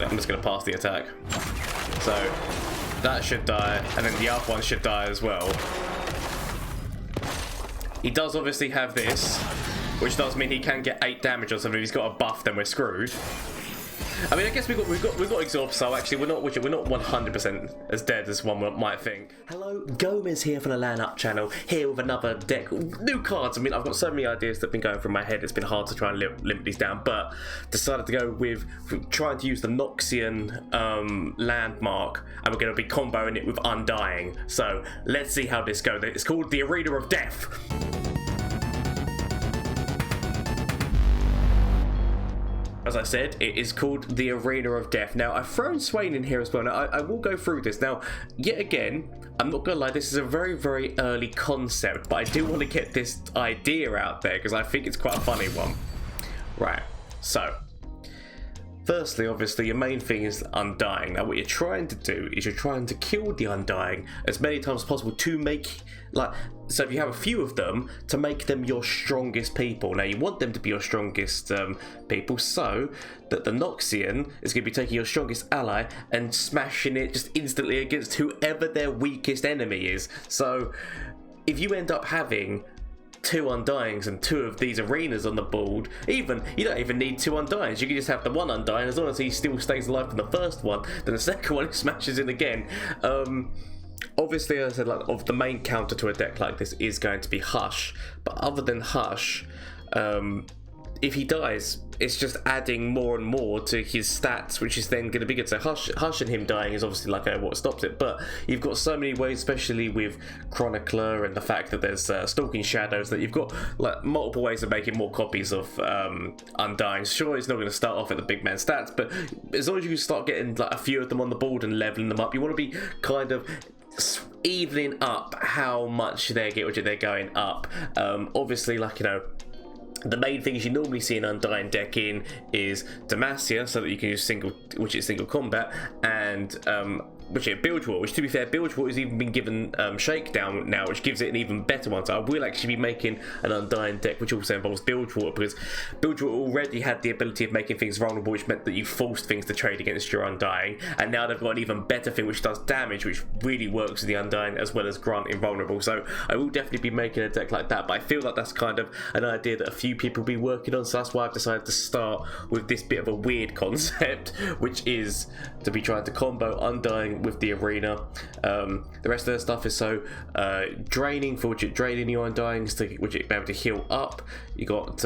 it. I'm just going to pass the attack. So that should die, and then the other one should die as well. He does obviously have this, which does mean he can get 8 damage or something. If he's got a buff, then we're screwed. I mean, I guess we've got exhaust, so actually we're not 100% as dead as one might think. Hello, Gomez here from the LAN Up channel, here with another deck, new cards. I mean, I've got so many ideas that have been going through my head. It's been hard to try and limit these down, but decided to go with trying to use the Noxian landmark, and we're going to be comboing it with Undying. So let's see how this goes. It's called the Arena of Death. As I said, it is called the Arena of Death. Now, I've thrown Swain in here as well. Now, I will go through this. Now, yet again, I'm not going to lie, this is a very, very early concept, but I do want to get this idea out there because I think it's quite a funny one. Right, so firstly, obviously, your main thing is Undying. Now, what you're trying to do is you're trying to kill the Undying as many times as possible to make, so if you have a few of them, to make them your strongest people. Now, you want them to be your strongest people, so that the Noxian is going to be taking your strongest ally and smashing it just instantly against whoever their weakest enemy is. So, if you end up having 2 Undyings and 2 of these arenas on the board, you don't even need 2 Undyings. You can just have the 1 Undying. As long as he still stays alive from the first one, then the second one smashes in again. Obviously, as I said, of the main counter to a deck like this is going to be Hush, but other than Hush, if he dies, it's just adding more and more to his stats, which is then going to be good. So Hush and him dying is obviously what stops it, but you've got so many ways, especially with Chronicler and the fact that there's Stalking Shadows, that you've got multiple ways of making more copies of Undying. Sure, it's not going to start off at the big man stats, but as long as you can start getting a few of them on the board and leveling them up, you want to be kind of evening up how much they're going up. Obviously, the main things you normally see an Undying deck in is Demacia, so that you can use single combat, and which is Bilgewater, which, to be fair, Bilgewater has even been given Shakedown now, which gives it an even better one. So I will actually be making an Undying deck which also involves Bilgewater, because Bilgewater already had the ability of making things vulnerable, which meant that you forced things to trade against your Undying, and now they've got an even better thing which does damage, which really works with the Undying as well as grant invulnerable. So I will definitely be making a deck like that, but I feel like that's kind of an idea that a few people will be working on, so that's why I've decided to start with this bit of a weird concept, which is to be trying to combo Undying with the Arena. The rest of the stuff is draining, for which you're draining your Undyings, which you'll be able to heal up. You got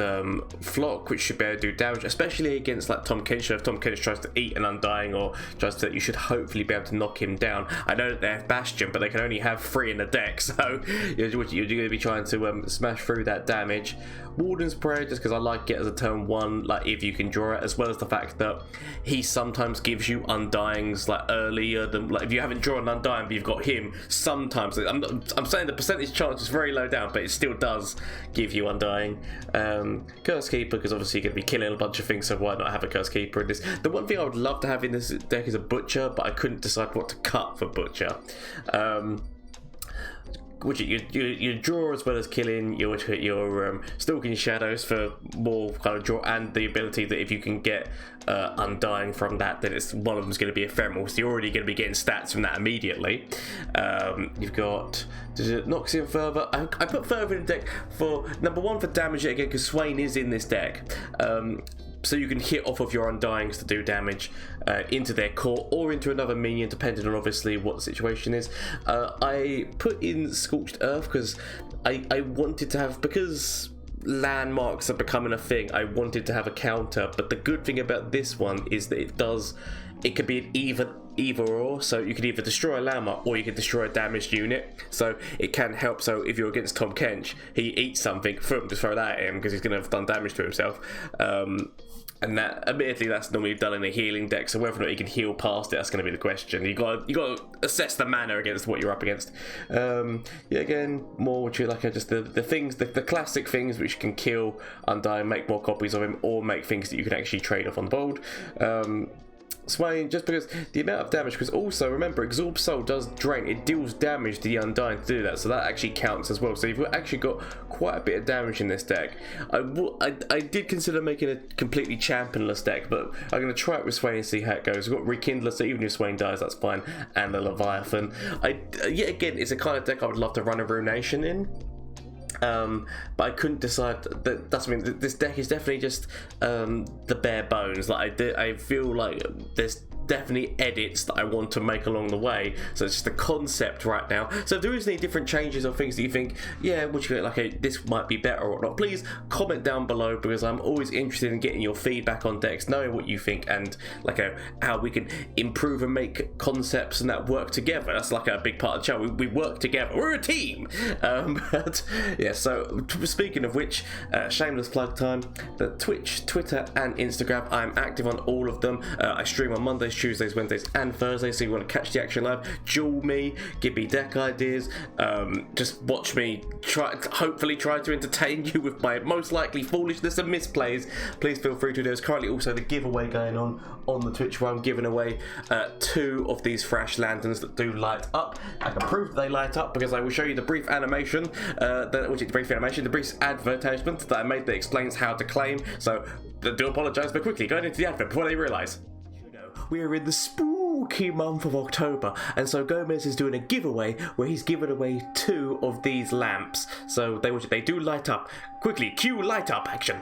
Flock, which should be able to do damage, especially against Tom Kench. If Tom Kench tries to eat an Undying or tries to, you should hopefully be able to knock him down. I know that they have Bastion, but they can only have 3 in the deck, so you're going to be trying to smash through that damage. Warden's Prayer, just because I like it as a turn 1, if you can draw it, as well as the fact that he sometimes gives you Undyings earlier than, if you haven't drawn an Undying but you've got him, sometimes, I'm saying the percentage chance is very low down, but it still does give you Undying. Curse Keeper, because obviously you're going to be killing a bunch of things, so why not have a Curse Keeper in this? The one thing I would love to have in this deck is a Butcher, but I couldn't decide what to cut for Butcher. Which you draw as well as killing, your Stalking Shadows for more kind of draw, and the ability that if you can get Undying from that, then it's one of them's going to be ephemeral, so you're already going to be getting stats from that immediately. You've got Noxian Fervor. I put Fervor in the deck for number 1 for damage again, because Swain is in this deck. So you can hit off of your Undyings to do damage into their core or into another minion, depending on obviously what the situation is. I put in Scorched Earth because I wanted to have, because landmarks are becoming a thing, I wanted to have a counter. But the good thing about this one is that it could be an either or, so you could either destroy a landmark or you could destroy a damaged unit, so it can help. So if you're against Tom Kench, he eats something, just throw that at him because he's going to have done damage to himself. And that, admittedly, that's normally done in a healing deck, so whether or not you can heal past it, that's going to be the question. You got to assess the mana against what you're up against. Again, more which are just the things, the classic things which can kill Undying, make more copies of him, or make things that you can actually trade off on the board. Swain, just because the amount of damage, because also remember, Absorb Soul does drain, it deals damage to the Undying to do that, so that actually counts as well. So you've actually got quite a bit of damage in this deck. I did consider making a completely championless deck, but I'm going to try it with Swain and see how it goes. We've got Rekindler, so even if Swain dies, that's fine, and the Leviathan. Yet again, it's a kind of deck I would love to run a Ruination in. But I couldn't decide. That's I mean, this deck is definitely just the bare bones. Like I feel like there's definitely edits that I want to make along the way, so it's just a concept right now. So if there is any different changes or things that you think, yeah, would you like this might be better or not, please comment down below, because I'm always interested in getting your feedback on decks, knowing what you think, and like how we can improve and make concepts and that work together. That's like a big part of the channel. We work together, we're a team. But yeah, so speaking of which, shameless plug time, the Twitch, Twitter and Instagram, I'm active on all of them. I stream on Mondays, Tuesdays, Wednesdays and Thursdays, so you want to catch the action live, duel me, give me deck ideas, just watch me hopefully try to entertain you with my most likely foolishness and misplays. Please feel free to. There's currently also the giveaway going on the Twitch where I'm giving away 2 of these Thrash Lanterns that do light up. I can prove that they light up because I will show you the brief animation, the brief advertisement that I made that explains how to claim. So I do apologise, but quickly going into the advert before they realise. We are in the spooky month of October, and so Gomez is doing a giveaway where he's giving away 2 of these lamps. So they do light up. Quickly, cue light up action.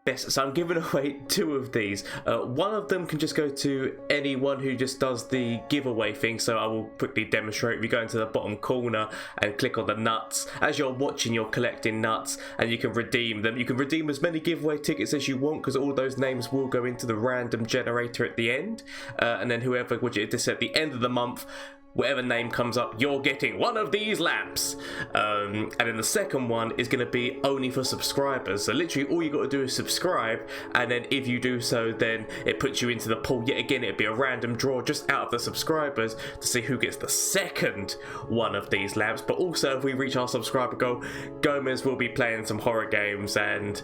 Yes, so I'm giving away 2 of these. One of them can just go to anyone who just does the giveaway thing, so I will quickly demonstrate. If you go into the bottom corner and click on the nuts, as you're watching, you're collecting nuts, and you can redeem them. You can redeem as many giveaway tickets as you want, because all those names will go into the random generator at the end, and then whoever, which is at the end of the month, whatever name comes up, you're getting one of these lamps. And then the second one is going to be only for subscribers. So literally all you got to do is subscribe, and then if you do so, then it puts you into the pool. Yet again, it'd be a random draw just out of the subscribers to see who gets the second one of these lamps. But also, if we reach our subscriber goal, Gomez will be playing some horror games, and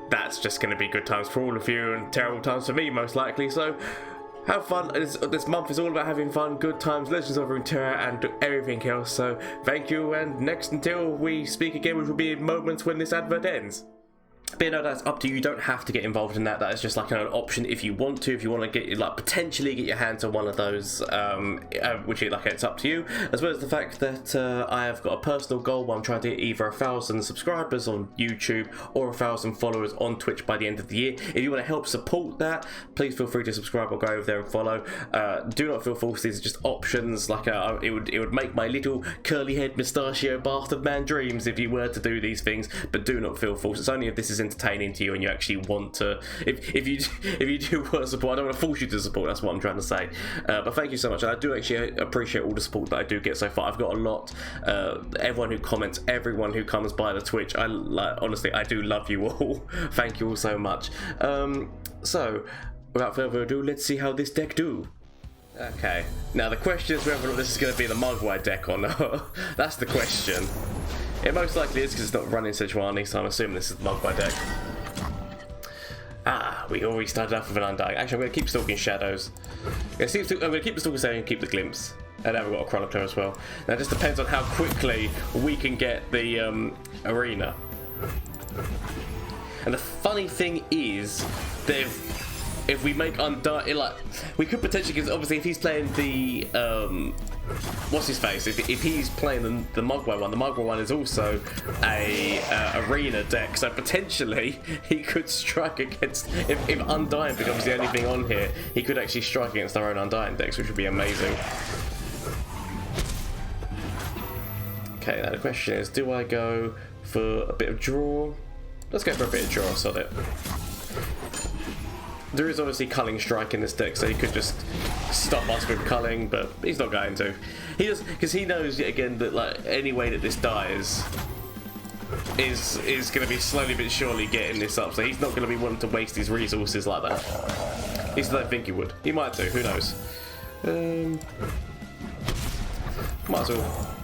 that's just going to be good times for all of you and terrible times for me, most likely. So have fun. This month is all about having fun, good times, Legends of Runeterra and everything else. So thank you, and next until we speak again, which will be moments when this advert ends. But no, that's up to you. You don't have to get involved in that. That is just like an option if you want to. If you want to get potentially get your hands on one of those, which it's up to you. As well as the fact that I have got a personal goal where I'm trying to get either 1,000 subscribers on YouTube or 1,000 followers on Twitch by the end of the year. If you want to help support that, please feel free to subscribe or go over there and follow. Do not feel forced. These are just options. It would make my little curly head mustachio bastard man dreams if you were to do these things. But do not feel forced. It's only if this is entertaining to you and you actually want to. If you do want to support, I don't want to force you to support. That's what I'm trying to say. But thank you so much. And I do actually appreciate all the support that I do get so far. I've got a lot. Everyone who comments, everyone who comes by the Twitch. Honestly, I do love you all. Thank you all so much. So without further ado, let's see how this deck do. Okay, now the question is whether or not this is going to be the Mugwai deck or not. That's the question. It most likely is because it's not running Sejuani, so I'm assuming this is the Mugwai deck. We already started off with an Undying. Actually, I'm going to keep Stalking Shadows. I'm going to keep the Stalking Shadows and keep the Glimpse. And now we've got a Chronicler as well. Now it just depends on how quickly we can get the arena. And the funny thing is that if we make Undying, we could potentially, because obviously if he's playing the what's his face, if he's playing the Mugwai one, the Mugwai one is also a arena deck, so potentially he could strike against, if Undying becomes the only thing on here, he could actually strike against our own Undying decks, which would be amazing. Okay, now the question is, do I go for a bit of draw? Let's go for a bit of draw, sod it. There is obviously Culling Strike in this deck, so he could just stop us with Culling, but he's not going to. He does, because he knows yet again that any way that this dies is going to be slowly but surely getting this up, so he's not going to be wanting to waste his resources like that. At least I don't think he would. He might do, who knows. Might as well.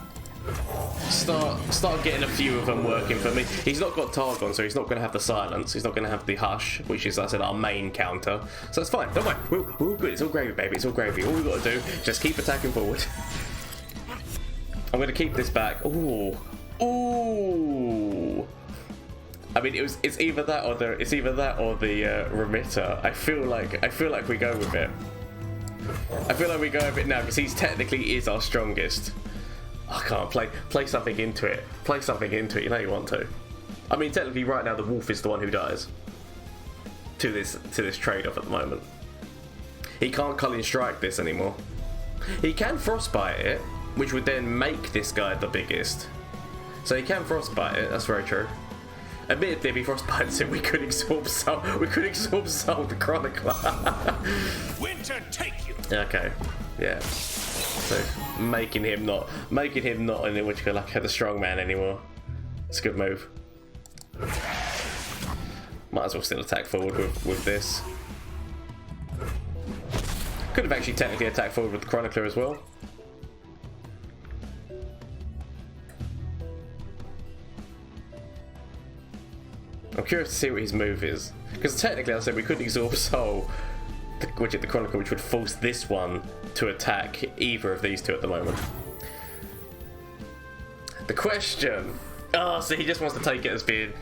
start getting a few of them working for me. He's not got Targon, so he's not going to have the silence. He's not going to have the hush, which is, like I said, our main counter. So it's fine. Don't worry. We're all good. It's all gravy, baby. It's all gravy. All we got to do, just keep attacking forward. I'm going to keep this back. Ooh. Ooh. I mean, it's either that or the remitter. I feel like we go with it. I feel like we go with it now because he's technically is our strongest. I can't play something into it. Play something into it. You know you want to. I mean, technically, right now the wolf is the one who dies to this trade-off at the moment. He can't Culling Strike this anymore. He can Frostbite it, which would then make this guy the biggest. So he can Frostbite it. That's very true. Admittedly, if he Frostbites it, we could absorb Soul. We could absorb Soul the Chronicler. Winter take you. Okay. Yeah. So making him not in which like the strong man anymore. It's a good move. Might as well still attack forward with this. Could have actually technically attacked forward with the Chronicler as well. I'm curious to see what his move is. Because technically, as I said, we could exorb Soul, which is the Chronicle, which would force this one to attack either of these two at the moment. The question... Oh, so he just wants to take it as being...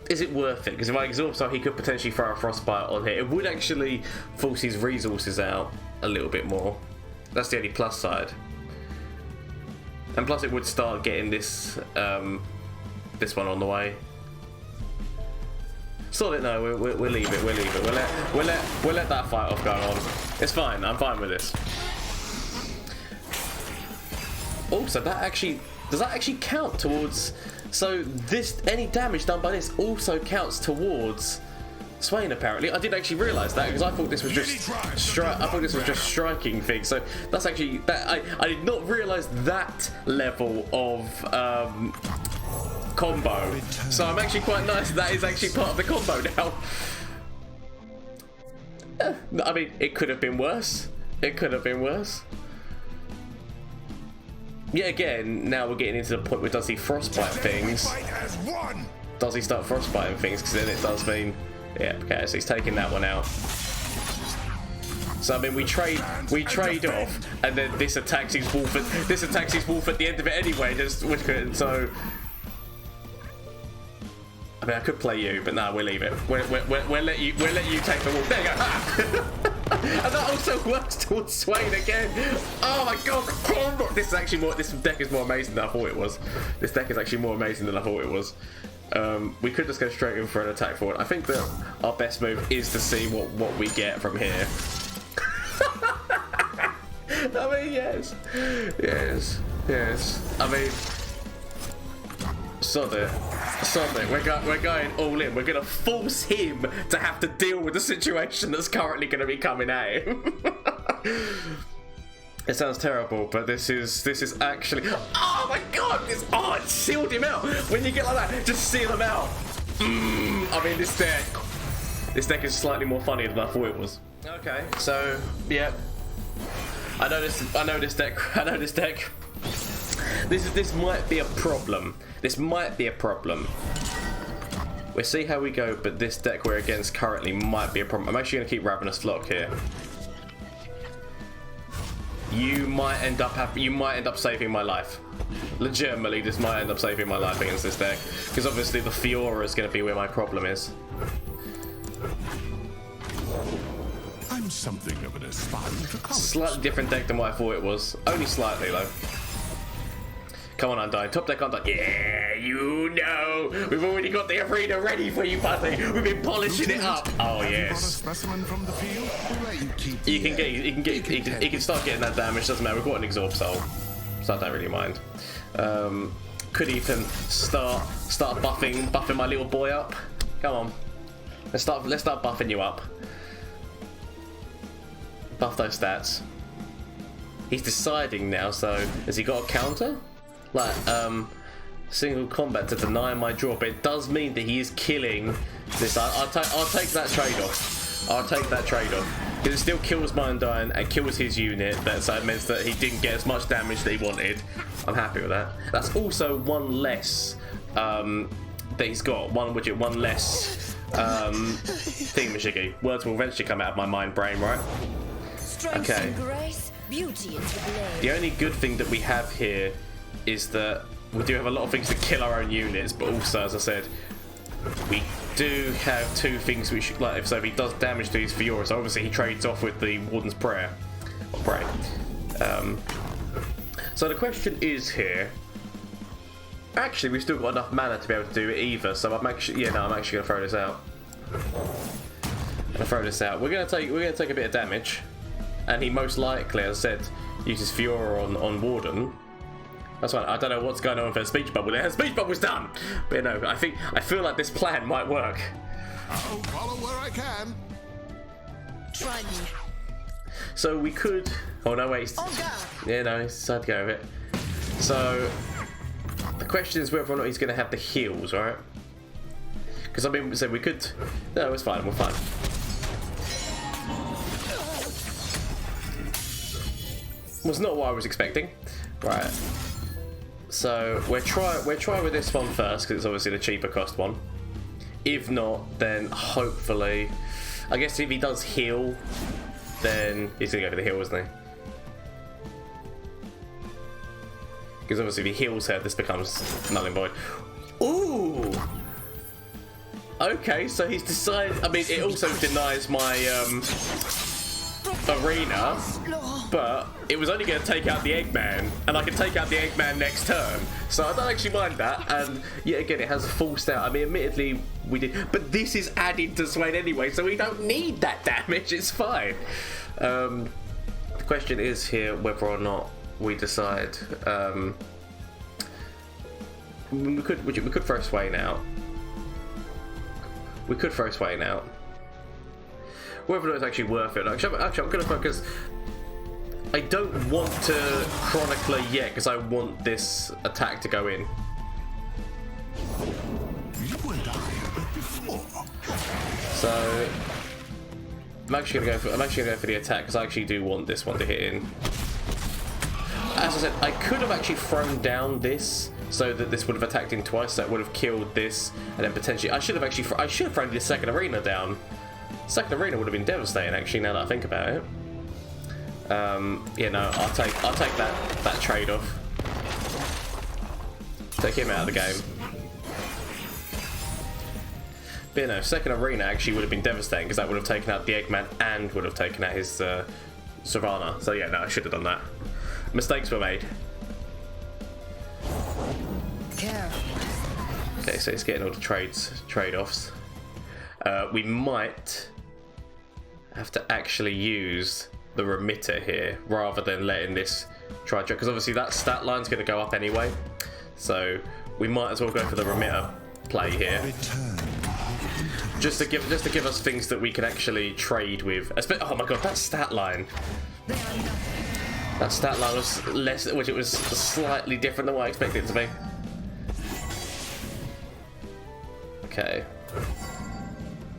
Is it worth it? Because if I exorb Soul, he could potentially throw a Frostbite on here. It would actually force his resources out a little bit more. That's the only plus side. And plus it would start getting this this one on the way. Solid, no, we'll leave it. We'll leave it. We'll let that fight off go on. It's fine. I'm fine with this. Also, does that actually count towards? So this any damage done by this also counts towards Swain. Apparently, I didn't actually realise that because I thought this was just striking things. So that's actually that I did not realise that level of. Combo. So I'm actually quite nice that is actually part of the combo now. I mean, it could have been worse. It could have been worse. Yet again, now we're getting into the point where does he frostbite things? Does he start frostbiting things? Because then it does mean, yeah, okay, so he's taking that one out. So I mean, we trade off, and then this attacks his wolf at the end of it anyway. So. I mean, I could play you, but no, we'll leave it. We'll let you take the wolf. There you go. And that also works towards Swain again. Oh my god! This deck is more amazing than I thought it was. This deck is actually more amazing than I thought it was. We could just go straight in for an attack forward. I think that our best move is to see what we get from here. I mean, yes. I mean. Sod it. We're going all in. We're going to force him to have to deal with the situation that's currently going to be coming at him. It sounds terrible, but this is actually. Oh my god! It sealed him out. When you get like that, just seal him out. I mean, this deck is slightly more funny than I thought it was. Okay, so yeah, I know this deck. This might be a problem. We'll see how we go, but this deck we're against currently might be a problem. I'm actually going to keep Ravenous Flock here. You might end up saving my life. Legitimately, this might end up saving my life against this deck, because obviously the Fiora is going to be where my problem is. I'm something of an aspiring to slightly different deck than what I thought it was. Only slightly though. Come on, Undying. Top deck Undying. Yeah, you know. We've already got the arena ready for you, buddy. We've been polishing it up. Oh, yes. He can start getting that damage. Doesn't matter. We've got an Exorb Soul, so I don't really mind. Could even start buffing my little boy up. Come on. Let's start buffing you up. Buff those stats. He's deciding now, so has he got a counter? Like, single combat to deny my draw, but it does mean that he is killing this. I'll take that trade-off. I'll take that trade-off. Because it still kills my Undying and kills his unit, so it means that he didn't get as much damage that he wanted. I'm happy with that. That's also one less that he's got. One less thingamajiggy. Words will eventually come out of my mind brain, right? Okay. The only good thing that we have here is that we do have a lot of things to kill our own units, but also, as I said, we do have two things we should like. So if he does damage to his Fiora, so obviously he trades off with the Warden's Prayer. Or Pray. So the question is here. Actually, we've still got enough mana to be able to do it either. So I'm actually, I'm actually gonna throw this out. We're gonna take a bit of damage, and he most likely, as I said, uses Fiora on Warden. That's right. I don't know what's going on with her speech bubble. Her speech bubble's done. But I feel like this plan might work. I'll follow where I can. Try me. So we could. Oh no, wait. Yeah, no, he's decided to go with it. So the question is whether or not he's going to have the heals, right? Because I mean, so we could. No, it's fine. We're fine. Was not what I was expecting. Right. So we're try with this one first because it's obviously the cheaper cost one. If not, then hopefully, I guess if he does heal, then he's gonna go for the heal, isn't he? Because obviously if he heals her, this becomes null and void. Ooh. Okay, so he's decided. I mean, it also denies my arena, but it was only going to take out the Eggman, and I can take out the Eggman next turn, so I don't actually mind that. And yet again, it has forced out. I mean, admittedly we did, but this is added to Swain anyway, so we don't need that damage. It's fine. The question is here whether or not we decide. We could throw Swain out. We could throw Swain out. Whether or not it's actually worth it. Actually, I'm going to focus. I don't want to Chronicler yet because I want this attack to go in. You and I met before. So I'm actually going to go for the attack because I actually do want this one to hit in. As I said, I could have actually thrown down this so that this would have attacked in twice. So it would have killed this, and then potentially I should have thrown this second arena down. Second arena would have been devastating, actually. Now that I think about it, I'll take that trade off. Take him out of the game. But second arena actually would have been devastating because that would have taken out the Eggman and would have taken out his Shyvana. So I should have done that. Mistakes were made. Okay, so it's getting all the trade-offs. We might have to actually use the remitter here rather than letting this try, because obviously that stat line's going to go up anyway, so we might as well go for the remitter play here, just to give us things that we can actually trade with. Oh my god, that stat line was less, which it was slightly different than what I expected it to be. Okay.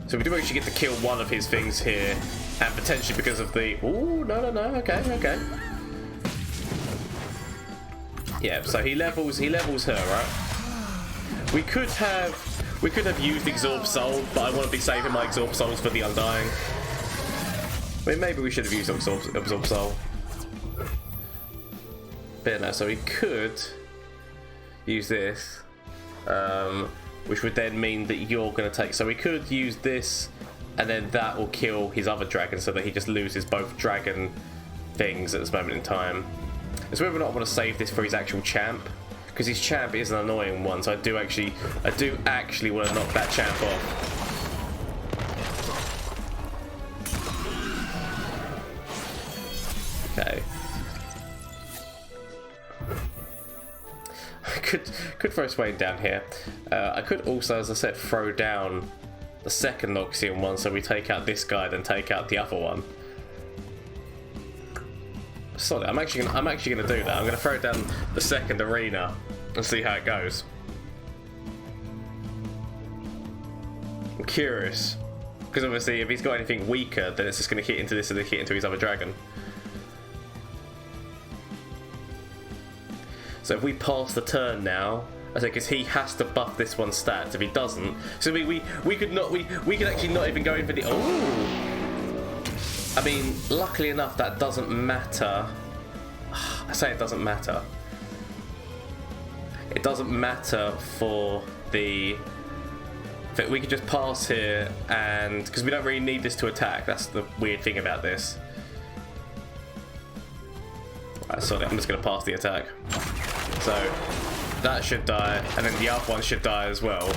So we do actually get to kill one of his things here, and potentially because of the... Ooh, no, okay. Yeah, so he levels her, right? We could have used Absorb Soul, but I want to be saving my Absorb Souls for the Undying. I mean, maybe we should have used Absorb Soul. But no, so we could use this. Which would then mean that you're going to take... So we could use this, and then that will kill his other dragon so that he just loses both dragon things at this moment in time. It's whether or not I want to save this for his actual champ, because his champ is an annoying one, so I do actually want to knock that champ off. Okay. Could throw Swain down here. I could also, as I said, throw down the second Noxian one, so we take out this guy, then take out the other one. Solid. I'm actually gonna do that. I'm gonna throw down the second arena and see how it goes. I'm curious. Because obviously if he's got anything weaker, then it's just going to hit into this and then hit into his other dragon. So if we pass the turn now, I think because he has to buff this one's stats. If he doesn't, so we could actually not even go in for the. Oh, I mean, luckily enough, that doesn't matter. I say it doesn't matter. It doesn't matter for the. We could just pass here, and because we don't really need this to attack. That's the weird thing about this. Right, sorry, I'm just going to pass the attack. So that should die, and then the other one should die as well.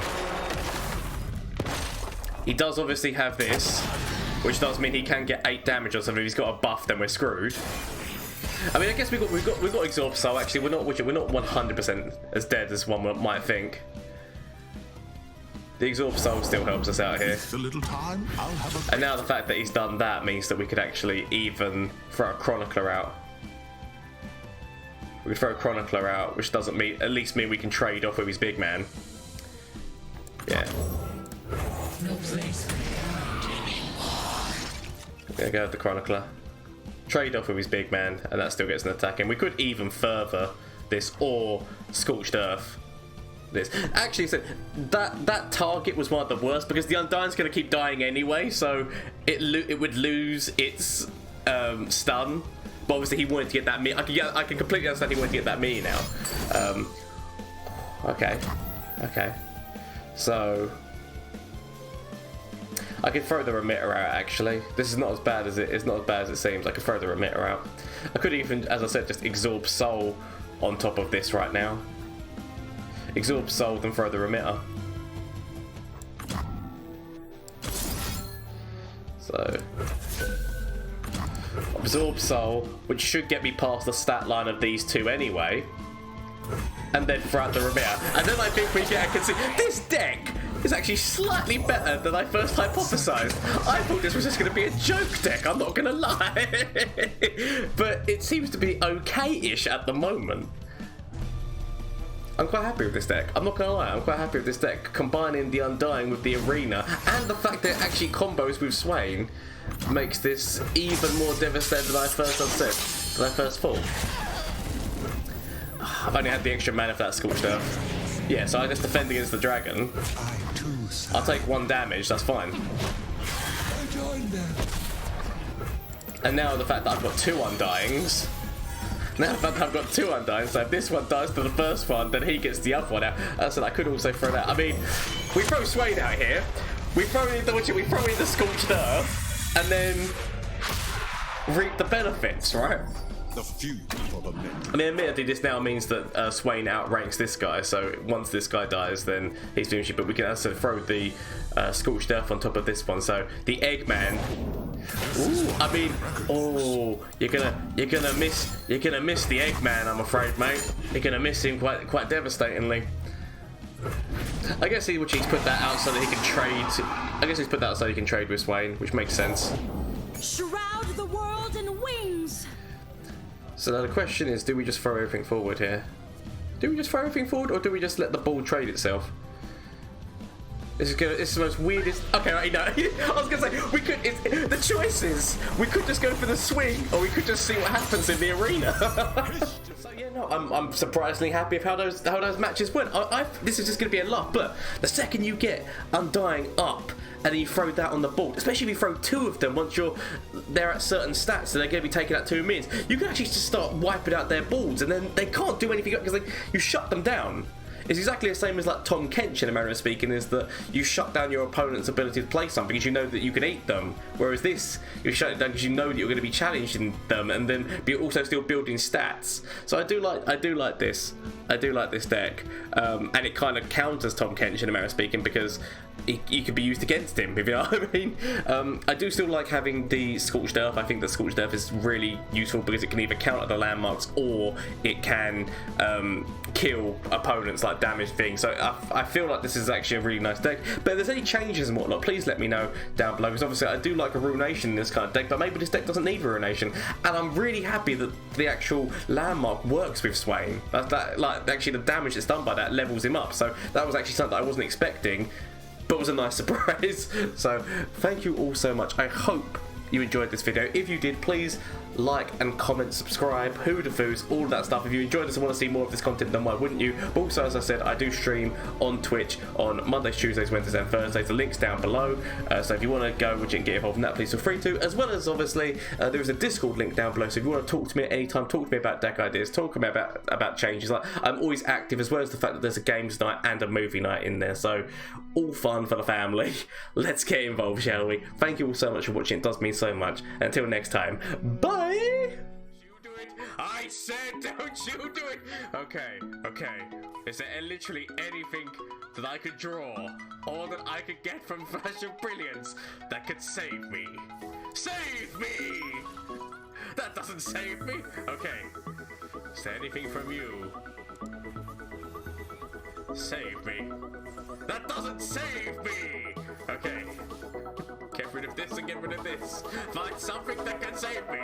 He does obviously have this, which does mean he can get 8 damage or something. If he's got a buff, then we're screwed. I mean, I guess we've got Exhaust Soul. Actually, we're not 100% as dead as one might think. The Exhaust Soul still helps us out here. A little time, I'll have a... And now the fact that he's done that means that we could actually even throw a Chronicler out. We could throw a Chronicler out, which doesn't mean, at least mean we can trade off with his big man. Yeah. I'm gonna go with the Chronicler. Trade off with his big man, and that still gets an attack in. We could even further this or Scorched Earth. This actually, so that target was one of the worst because the Undying's going to keep dying anyway, so it would lose its stun. But obviously, he wanted to get that me. I can completely understand he wanted to get that me now. Okay. So I could throw the Remitter out. Actually, this is not as bad as it seems. I could throw the Remitter out. I could even, as I said, just absorb Soul on top of this right now. Absorb Soul and throw the Remitter. So Absorb Soul, which should get me past the stat line of these two anyway, and then throw out the Remitter. And then I think we can see this deck is actually slightly better than I first hypothesized. I thought this was just going to be a joke deck, I'm not going to lie. But it seems to be okay-ish at the moment. I'm quite happy with this deck. I'm not going to lie, I'm quite happy with this deck. Combining the Undying with the Arena, and the fact that it actually combos with Swain, makes this even more devastating than I first thought. I've only had the extra mana for that Scorched Earth. Yeah, so I just defend against the dragon. I'll take 1 damage, that's fine. And now the fact that I've got 2 Undyings. Now the fact that I've got 2 Undyings, so if this one dies to the first one, then he gets the other one out. As I said, I could also throw that. I mean, we throw Swain out here. We throw in the Scorched Earth, and then reap the benefits, right? The feud for the men. I mean, admittedly, this now means that Swain outranks this guy, so once this guy dies, then he's finished. But we can also throw the Scorched Earth on top of this one. So the Eggman. Ooh, I mean, oh, you're gonna miss the Eggman, I'm afraid, mate. You're gonna miss him quite devastatingly. I guess he's put that out so that he can trade. I guess he's put that out so he can trade with Swain, which makes sense. Shroud the world in wings. So now the question is, do we just throw everything forward here? Do we just throw everything forward, or do we just let the ball trade itself? This is the most weirdest. Okay, right, no. I was gonna say the choices. We could just go for the swing, or we could just see what happens in the arena. So yeah, no, I'm surprisingly happy with how those matches went. This is just gonna be a lot, but the second you get Undying up and then you throw that on the board, especially if you throw 2 of them once they're at certain stats, so they're going to be taking out 2 minions, you can actually just start wiping out their boards, and then they can't do anything because you shut them down. It's exactly the same as like Tom Kench in a manner of speaking, is that you shut down your opponent's ability to play something because you know that you can eat them. Whereas this, you shut it down because you know that you're going to be challenging them, and then be also still building stats. So I do like this. I do like this deck, and it kind of counters Tom Kench in a manner of speaking because he could be used against him, if you know what I mean. I do still like having the Scorched Earth. I think that Scorched Earth is really useful because it can either counter the landmarks or it can kill opponents like damage things. So I feel like this is actually a really nice deck. But if there's any changes and whatnot, please let me know down below, because obviously I do like a Ruination in this kind of deck, but maybe this deck doesn't need Ruination. And I'm really happy that the actual landmark works with Swain. Like actually the damage that's done by that levels him up. So that was actually something I wasn't expecting. but it was a nice surprise. So thank you all so much. I hope you enjoyed this video. If you did, please like and comment, subscribe, who the foos, all of that stuff. If you enjoyed this and want to see more of this content, then why wouldn't you? But also, as I said, I do stream on Twitch on Mondays, Tuesdays, Wednesdays and Thursdays. The link's down below, so if you want to go and get involved in that, please feel free to. As well as, obviously, there is a Discord link down below, so if you want to talk to me at any time, talk to me about deck ideas, talk to me about changes. Like, I'm always active, as well as the fact that there's a games night and a movie night in there, so all fun for the family. Let's get involved, shall we? Thank you all so much for watching. It does mean so much. Until next time, bye! I said don't you do it! Okay. Is there literally anything that I could draw or that I could get from Flash of Brilliance that could save me? Save me! That doesn't save me! Okay. Is there anything from you? Save me. That doesn't save me! Okay. Get rid of this and get rid of this. Find something that can save me.